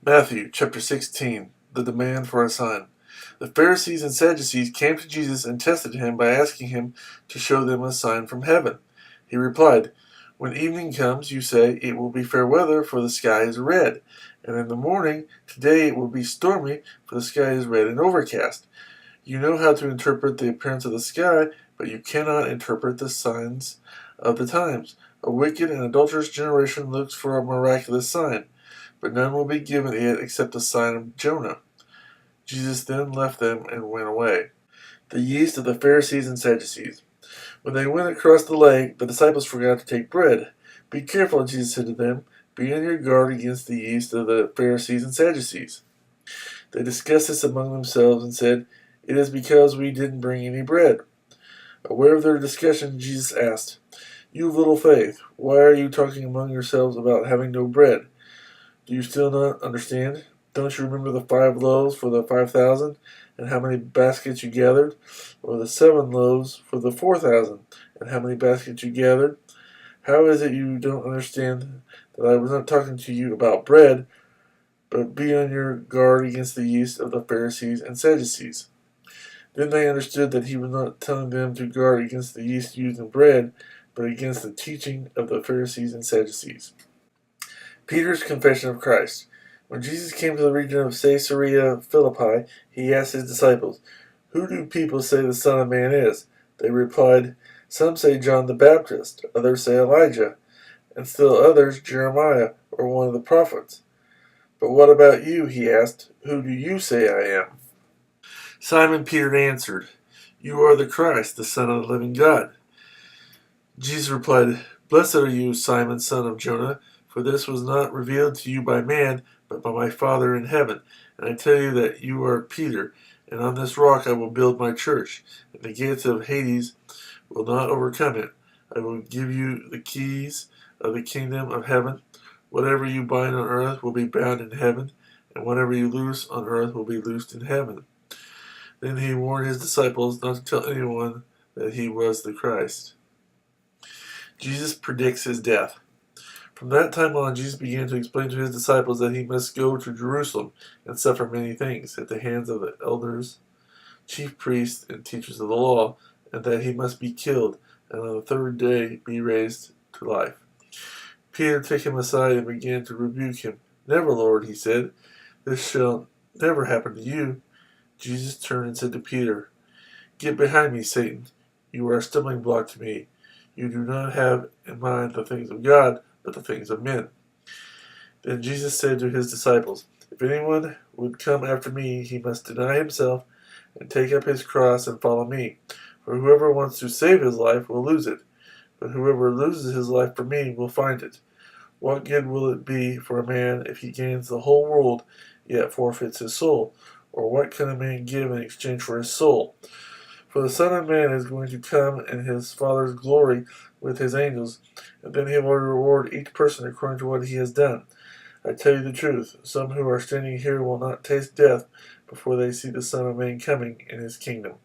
Matthew chapter 16. The demand for a sign. The Pharisees and Sadducees came to Jesus and tested him by asking him to show them a sign from heaven. He replied, "When evening comes, you say, 'It will be fair weather, for the sky is red.' And in the morning, 'Today it will be stormy, for the sky is red and overcast.' You know how to interpret the appearance of the sky, but you cannot interpret the signs of the times. A wicked and adulterous generation looks for a miraculous sign, but none will be given it except the sign of Jonah." Jesus then left them and went away. The yeast of the Pharisees and Sadducees. When they went across the lake, the disciples forgot to take bread. "Be careful," Jesus said to them. "Be on your guard against the yeast of the Pharisees and Sadducees." They discussed this among themselves and said, "It is because we didn't bring any bread." Aware of their discussion, Jesus asked, "You of little faith, why are you talking among yourselves about having no bread? Do you still not understand? Don't you remember the 5 loaves for the 5,000, and how many baskets you gathered? Or the 7 loaves for the 4,000, and how many baskets you gathered? How is it you don't understand that I was not talking to you about bread, but be on your guard against the yeast of the Pharisees and Sadducees?" Then they understood that he was not telling them to guard against the yeast used in bread, but against the teaching of the Pharisees and Sadducees. Peter's confession of Christ. When Jesus came to the region of Caesarea Philippi, he asked his disciples, "Who do people say the Son of Man is?" They replied, "Some say John the Baptist, others say Elijah, and still others Jeremiah or one of the prophets." "But what about you?" he asked. "Who do you say I am?" Simon Peter answered, "You are the Christ, the Son of the living God." Jesus replied, "Blessed are you, Simon, son of Jonah, for this was not revealed to you by man, but by my Father in heaven. And I tell you that you are Peter, and on this rock I will build my church, and the gates of Hades will not overcome it. I will give you the keys of the kingdom of heaven. Whatever you bind on earth will be bound in heaven, and whatever you loose on earth will be loosed in heaven." Then he warned his disciples not to tell anyone that he was the Christ. Jesus predicts his death. From that time on, Jesus began to explain to his disciples that he must go to Jerusalem and suffer many things at the hands of the elders, chief priests, and teachers of the law, and that he must be killed, and on the third day be raised to life. Peter took him aside and began to rebuke him. "Never, Lord," he said. "This shall never happen to you." Jesus turned and said to Peter, "Get behind me, Satan. You are a stumbling block to me. You do not have in mind the things of God, but the things of men." Then Jesus said to his disciples, "If anyone would come after me, he must deny himself and take up his cross and follow me. For whoever wants to save his life will lose it, but whoever loses his life for me will find it. What good will it be for a man if he gains the whole world, yet forfeits his soul? Or what can a man give in exchange for his soul? For the Son of Man is going to come in his Father's glory with his angels, and then he will reward each person according to what he has done. I tell you the truth, some who are standing here will not taste death before they see the Son of Man coming in his kingdom."